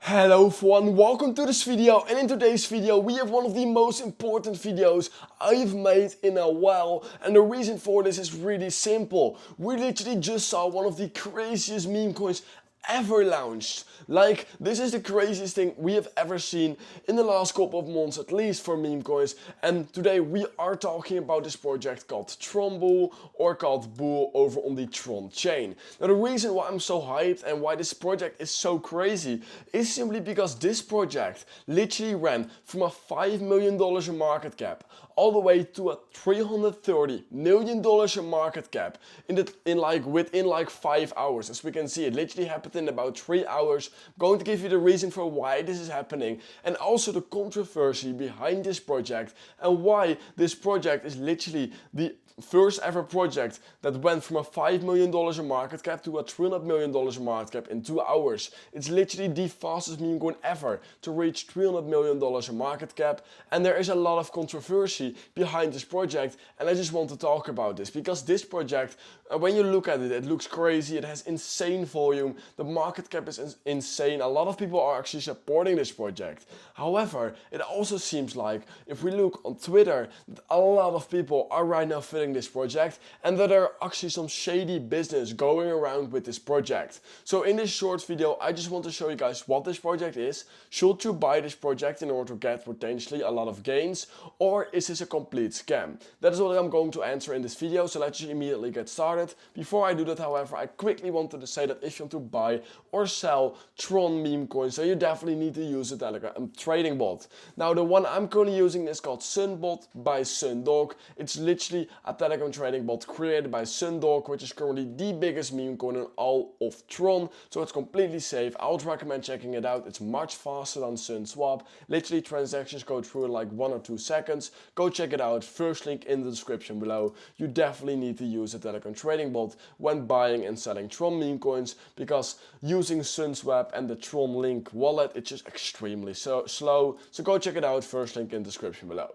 Hello everyone, welcome to this video, and in today's video we have one of the most important videos I've made in a while, and the reason for this is really simple. We literally just saw one of the craziest meme coins ever launched. Like, this is the craziest thing we have ever seen in the last couple of months, at least for meme coins. And today we are talking about this project called Tron or called Bull over on the Tron chain. Now the reason why I'm so hyped and why this project is so crazy is simply because this project literally ran from a $5 million in market cap all the way to a $330 million in market cap within like 5 hours. As we can see, it literally happened in about 3 hours. I'm going to give you the reason for why this is happening and also the controversy behind this project and why this project is literally the first ever project that went from a $5 million in market cap to a $300 million in market cap in 2 hours. It's literally the fastest meme coin ever to reach $300 million in market cap, and there is a lot of controversy behind this project, and I just want to talk about this because this project, when you look at it, it looks crazy. It has insane volume, the market cap is insane, a lot of people are actually supporting this project. However, it also seems like if we look on Twitter, a lot of people are right now filling this project and that there are actually some shady business going around with this project. So in this short video I just want to show you guys what this project is. Should you buy this project in order to get potentially a lot of gains, or is this a complete scam? That is what I'm going to answer in this video, so let's just immediately get started. Before I do that, however, I quickly wanted to say that if you want to buy or sell Tron meme coins, then you definitely need to use a Telegram trading bot. Now the one I'm currently using is called Sunbot by Sundog. It's literally a Telegram trading bot created by Sundog, which is currently the biggest meme coin in all of Tron, so it's completely safe. I would recommend checking it out. It's much faster than SunSwap. Literally transactions go through in like 1 or 2 seconds. Go check it out. First link in the description below. You definitely need to use a Telegram trading bot when buying and selling Tron meme coins, because using SunSwap and the Tron Link wallet, it's just extremely slow. So go check it out. First link in the description below.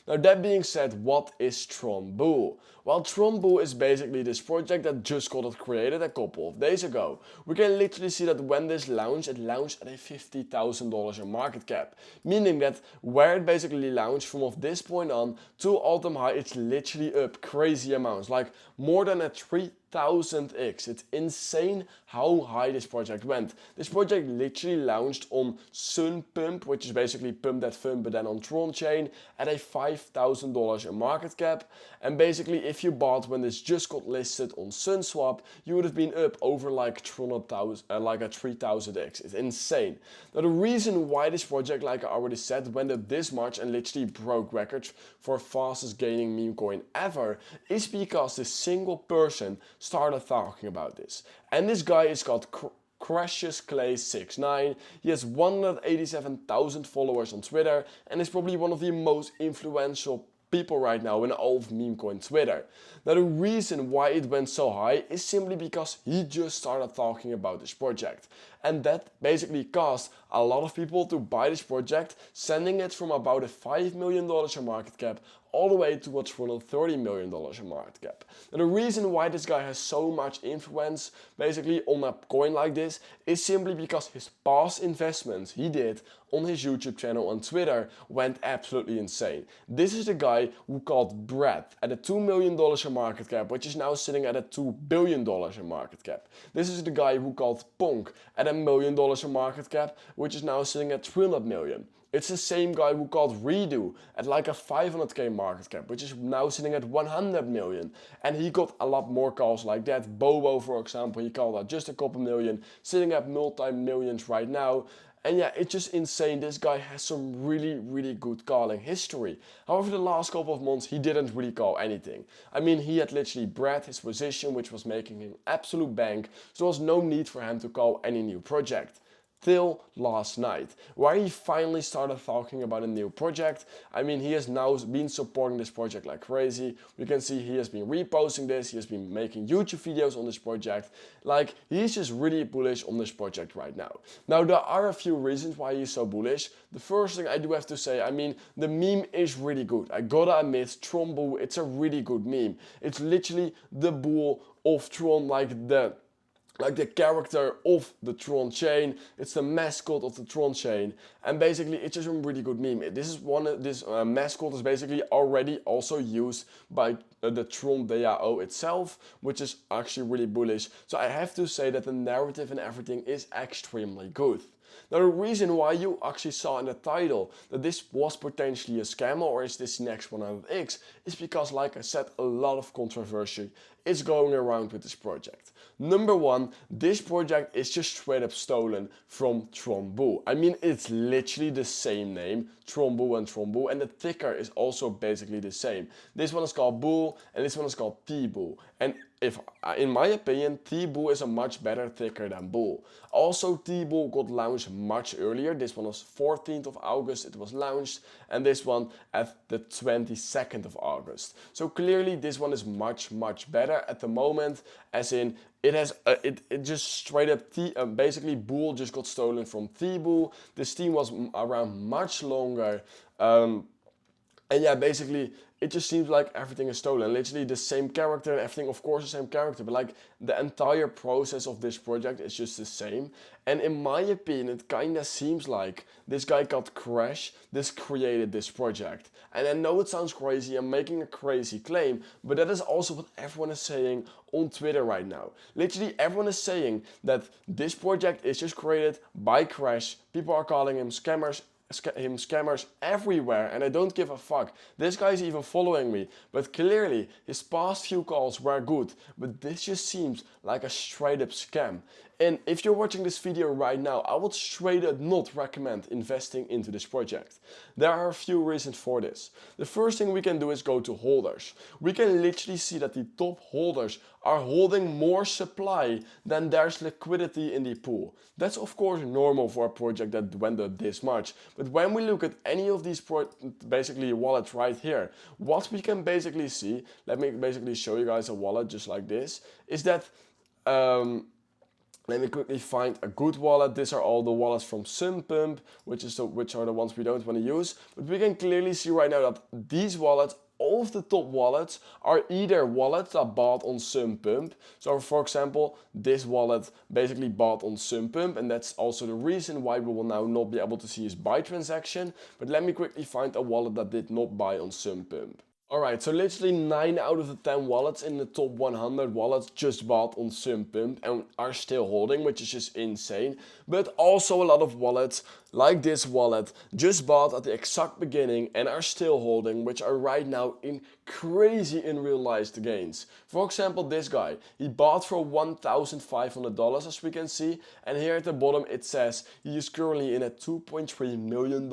Now that being said, what is Tron Bull? Well, Tron Bull is basically this project that just got created a couple of days ago. We can literally see that when this launched, it launched at a $50,000 in market cap. Meaning that where it basically launched from of this point on to all-time high, it's literally up crazy amounts, like more than a 3,000x. It's insane how high this project went. This project literally launched on Sunpump, which is basically Pump That Fun but then on Tron chain, at a $5,000 in market cap. And basically if you bought when this just got listed on SunSwap, you would have been up over like 3,000x. It's insane. Now the reason why this project, like I already said, went up this much and literally broke records for fastest gaining meme coin ever is because this single person started talking about this. And this guy is called Crashes Clay 69. He has 187,000 followers on Twitter and is probably one of the most influential people right now in all of meme coin Twitter. Now the reason why it went so high is simply because he just started talking about this project, and that basically caused a lot of people to buy this project, sending it from about a $5 million in market cap all the way to a $230 million in market cap. Now the reason why this guy has so much influence basically on a coin like this is simply because his past investments he did on his YouTube channel and Twitter went absolutely insane. This is the guy who called Brad at a $2 million in market cap, which is now sitting at a $2 billion in market cap. This is the guy who called Punk at $1 million in market cap, which is now sitting at 300 million. It's the same guy who called Redo at like a 500k market cap, which is now sitting at 100 million. And he got a lot more calls like that. Bobo, for example, he called at just a couple million, sitting at multi-millions right now. And yeah, it's just insane. This guy has some really good calling history. However, the last couple of months, he didn't really call anything. I mean, he had literally bred his position, which was making him absolute bank. So there was no need for him to call any new project. Till last night, where he finally started talking about a new project. I mean, he has now been supporting this project like crazy. We can see he has been reposting this, he has been making YouTube videos on this project. Like, he's just really bullish on this project right now. Now, there are a few reasons why he's so bullish. The first thing I do have to say, I mean, the meme is really good. I gotta admit, Tron Bull, it's a really good meme. It's literally the bull of Tron, like like the character of the Tron chain. It's the mascot of the Tron chain, and basically it's just a really good meme. This mascot is basically already also used by the Tron DAO itself, which is actually really bullish. So I have to say that the narrative and everything is extremely good. Now the reason why you actually saw in the title that this was potentially a scam or is this next 100x is because, like I said, a lot of controversy is going around with this project. Number one, this project is just straight up stolen from Tron Bull. I mean, it's literally the same name, Tron Bull, and the ticker is also basically the same. This one is called Bull and this one is called T-Bull. And if, in my opinion, T-Bull is a much better ticker than Bull. Also, T-Bull got launched much earlier. This one was 14th of August it was launched, and this one at the 22nd of August. So clearly this one is much better at the moment, as in it has it just straight up basically Bull just got stolen from T-Bull. This team was around much longer. And yeah, basically, it just seems like everything is stolen. Literally the same character and everything, of course, the same character, but like the entire process of this project is just the same. And in my opinion, it kinda seems like this guy called Crash, this created this project. And I know it sounds crazy, I'm making a crazy claim, but that is also what everyone is saying on Twitter right now. Literally everyone is saying that this project is just created by Crash. People are calling him scammers everywhere, and I don't give a fuck. This guy's even following me, but clearly his past few calls were good, but this just seems like a straight up scam. And if you're watching this video right now, I would straight up not recommend investing into this project. There are a few reasons for this. The first thing we can do is go to holders. We can literally see that the top holders are holding more supply than there's liquidity in the pool. That's of course normal for a project that went up this much. But when we look at any of these basically wallets right here, what we can basically see, let me basically show you guys a wallet just like this, is that let me quickly find a good wallet. These are all the wallets from Sunpump, which are the ones we don't want to use. But we can clearly see right now that these wallets, all of the top wallets, are either wallets that bought on Sunpump. So for example, this wallet basically bought on Sunpump, and that's also the reason why we will now not be able to see his buy transaction. But let me quickly find a wallet that did not buy on Sunpump. Alright, so literally 9 out of the 10 wallets in the top 100 wallets just bought on Sunpump and are still holding, which is just insane. But also a lot of wallets, like this wallet, just bought at the exact beginning and are still holding, which are right now in crazy unrealized gains. For example, this guy, he bought for $1,500 as we can see, and here at the bottom it says he is currently in a $2.3 million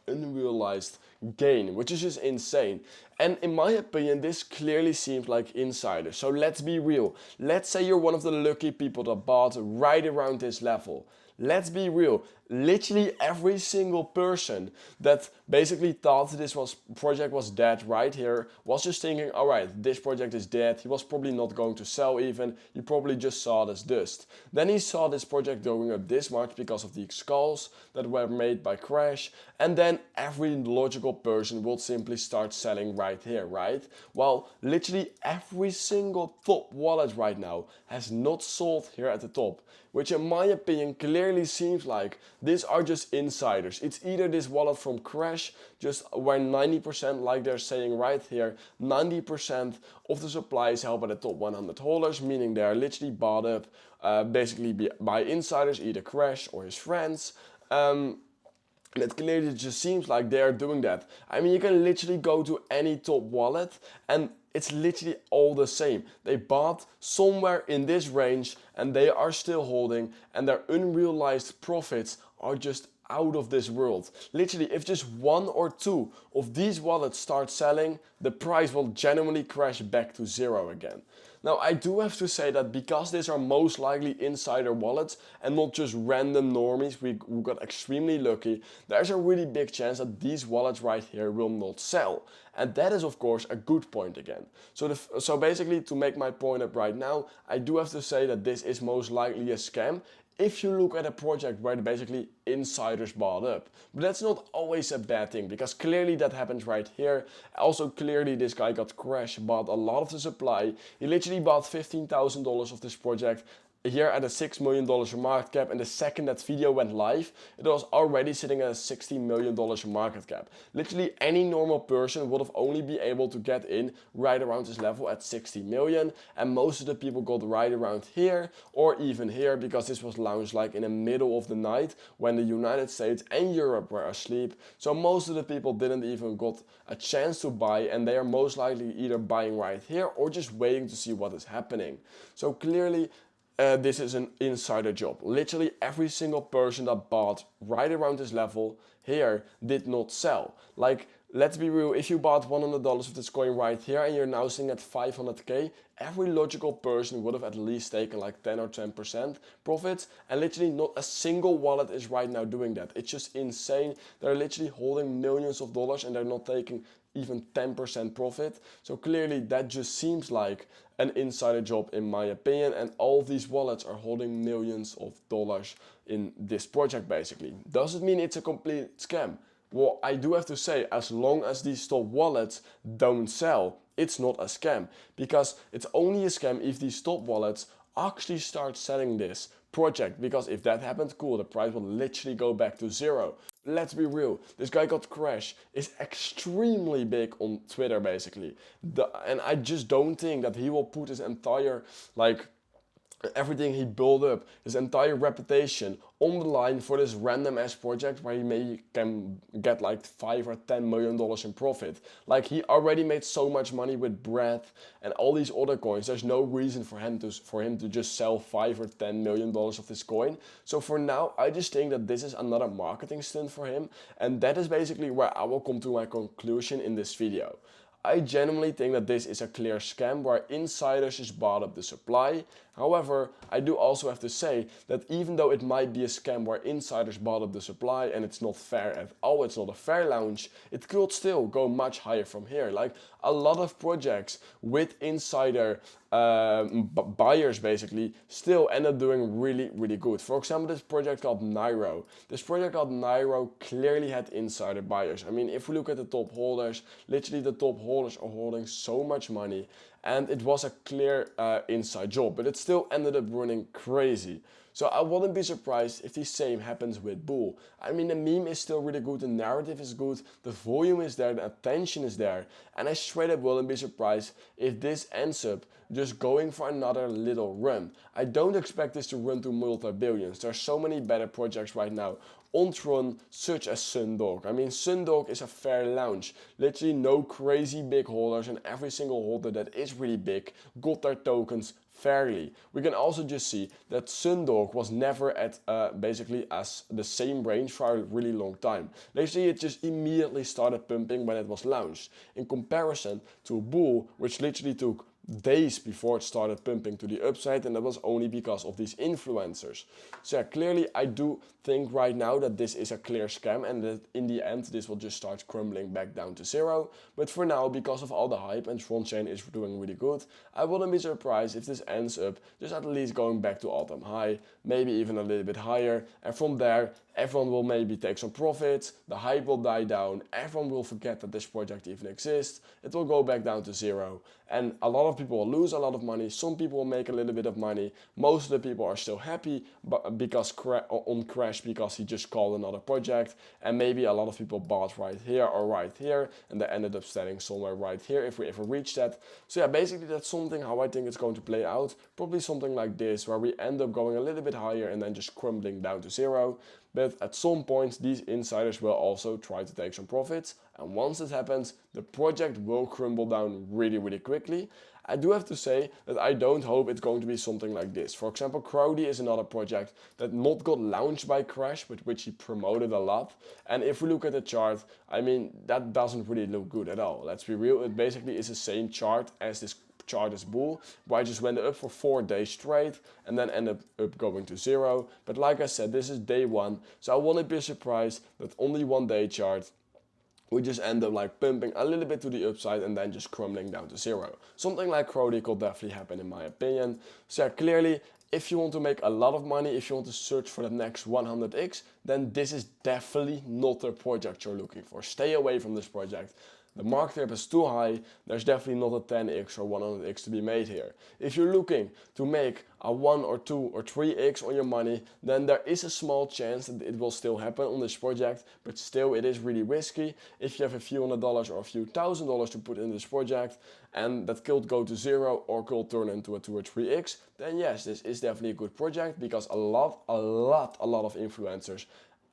unrealized gain, which is just insane. And in my opinion, this clearly seems like insiders. So let's be real. Let's say you're one of the lucky people that bought right around this level. Let's be real. Literally every single person that basically thought this project was dead right here was just thinking, alright, this project is dead. He was probably not going to sell even. He probably just saw this dust. Then he saw this project going up this much because of the skulls that were made by Crash. And then every logical person will simply start selling right here, right? Well, literally every single top wallet right now has not sold here at the top, which in my opinion clearly seems like these are just insiders. It's either this wallet from Crash, just where 90%, like they're saying right here, 90% of the supply is held by the top 100 holders, meaning they are literally bought up basically by insiders, either Crash or his friends. It clearly just seems like they are doing that. I mean, you can literally go to any top wallet and it's literally all the same. They bought somewhere in this range and they are still holding, and their unrealized profits are just out of this world. Literally, if just one or two of these wallets start selling, the price will genuinely crash back to zero again. Now, I do have to say that because these are most likely insider wallets and not just random normies who got extremely lucky, there's a really big chance that these wallets right here will not sell. And that is of course a good point again. So basically, to make my point up right now, I do have to say that this is most likely a scam if you look at a project where basically insiders bought up. But that's not always a bad thing, because clearly that happens right here. Also clearly this guy got Crash, bought a lot of the supply. He literally bought $15,000 of this project. here at a $6 million market cap, and the second that video went live, it was already sitting at a $60 million market cap. Literally any normal person would have only be able to get in right around this level at 60 million, and most of the people got right around here or even here, because this was launched like in the middle of the night when the United States and Europe were asleep. So most of the people didn't even got a chance to buy, and they are most likely either buying right here or just waiting to see what is happening. So clearly this is an insider job. Literally every single person that bought right around this level here did not sell. Like, let's be real, if you bought $100 of this coin right here and you're now sitting at 500k, every logical person would have at least taken like 10 or 10% profits, and literally not a single wallet is right now doing that. It's just insane. They're literally holding millions of dollars and they're not taking even 10% profit. So clearly that just seems like an insider job in my opinion, and all of these wallets are holding millions of dollars in this project basically. Does it mean it's a complete scam? Well, I do have to say, as long as these top wallets don't sell, it's not a scam, because it's only a scam if these top wallets actually start selling this project, because if that happens, cool, the price will literally go back to zero. Let's be real, this guy got Crash is extremely big on Twitter basically, and I just don't think that he will put his entire everything he built up, his entire reputation on the line for this random ass project where he maybe can get like $5 or $10 million in profit. Like, he already made so much money with Breath and all these other coins. There's no reason for him to just sell $5 or $10 million of this coin. So for now, I just think that this is another marketing stunt for him, and that is basically where I will come to my conclusion in this video. I genuinely think that this is a clear scam where insiders just bought up the supply. However, I do also have to say that even though it might be a scam where insiders bought up the supply and it's not fair at all, it's not a fair launch, it could still go much higher from here. Like, a lot of projects with insider buyers basically still end up doing really good. For example, this project called Nairo. This project called Nairo clearly had insider buyers. I mean, if we look at the top holders, literally the top holders are holding so much money, and it was a clear inside job, but it still ended up running crazy. So I wouldn't be surprised if the same happens with Bull. I mean, the meme is still really good, the narrative is good, the volume is there, the attention is there, and I straight up wouldn't be surprised if this ends up just going for another little run. I don't expect this to run to multi-billions. There are so many better projects right now on Tron, such as Sundog. I mean, Sundog is a fair launch. Literally no crazy big holders, and every single holder that is really big got their tokens fairly. We can also just see that Sundog was never at basically as the same range for a really long time. Literally it just immediately started pumping when it was launched, in comparison to Bull, which literally took days before it started pumping to the upside, and that was only because of these influencers. So yeah, clearly I do think right now that this is a clear scam, and that in the end this will just start crumbling back down to zero. But for now, because of all the hype and Tron chain is doing really good, I wouldn't be surprised if this ends up just at least going back to all-time high, maybe even a little bit higher, and from there everyone will maybe take some profits, the hype will die down, everyone will forget that this project even exists, it will go back down to zero, and a lot of people will lose a lot of money, some people will make a little bit of money, most of the people are still happy because on Crash because he just called another project, and maybe a lot of people bought right here or right here, and they ended up standing somewhere right here if we ever reach that. So yeah, basically that's something how I think it's going to play out, probably something like this, where we end up going a little bit higher and then just crumbling down to zero. But at some point these insiders will also try to take some profits, and once this happens, the project will crumble down really quickly. I do have to say that I don't hope it's going to be something like this. For example, Crowdy is another project that not got launched by Crash, but which he promoted a lot. And if we look at the chart, I mean, that doesn't really look good at all. Let's be real, it basically is the same chart as this chart is Bull, where I just went up for 4 days straight and then ended up going to zero. But like I said, this is day one, so I wouldn't be surprised that only 1 day chart we just end up like pumping a little bit to the upside and then just crumbling down to zero. Something like Crowdy could definitely happen in my opinion. So yeah, clearly, if you want to make a lot of money, if you want to search for the next 100x, then this is definitely not the project you're looking for. Stay away from this project. the market cap is too high, there's definitely not a 10x or 100x to be made here. If you're looking to make a 1 or 2 or 3x on your money, then there is a small chance that it will still happen on this project, but still it is really risky. If you have a few $100s or a few $1,000s to put in this project, and that could go to 0 or could turn into a 2 or 3x, then yes, this is definitely a good project, because a lot of influencers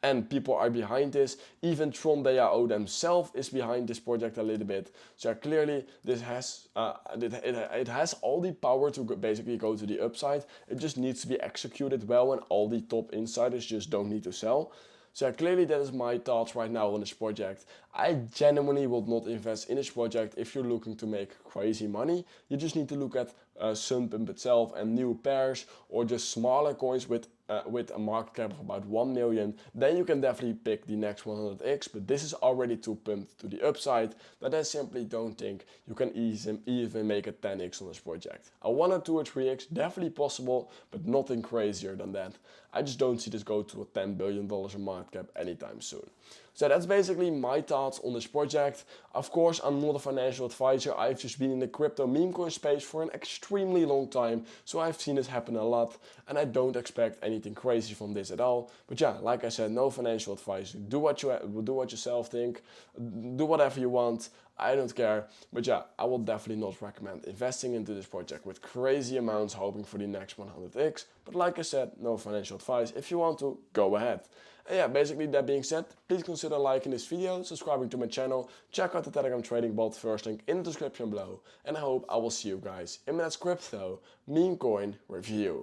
and people are behind this. Even Tron themselves is behind this project a little bit. So clearly this has it has all the power to basically go to the upside. It just needs to be executed well, and all the top insiders just don't need to sell. So clearly that is my thoughts right now on this project. I genuinely would not invest in this project if you're looking to make crazy money. You just need to look at Sunpump itself and new pairs, or just smaller coins with a market cap of about 1 million. Then you can definitely pick the next 100x, but this is already too pumped to the upside that I simply don't think you can even make a 10x on this project. A 1 or 2 or 3x definitely possible, but nothing crazier than that. I just don't see this go to a $10 billion market cap anytime soon. So that's basically my thoughts on this project. Of course, I'm not a financial advisor. I've just been in the crypto meme coin space for an extremely long time, so I've seen this happen a lot, and I don't expect anything crazy from this at all. But yeah, like I said, no financial advice. Do what you yourself think. Do whatever you want. I don't care. But yeah, I will definitely not recommend investing into this project with crazy amounts hoping for the next 100x. But like I said, no financial advice. If you want to, go ahead. And yeah, basically that being said, please consider liking this video, subscribing to my channel, check out the Telegram trading bot, first link in the description below. And I hope I will see you guys in my next crypto meme coin review.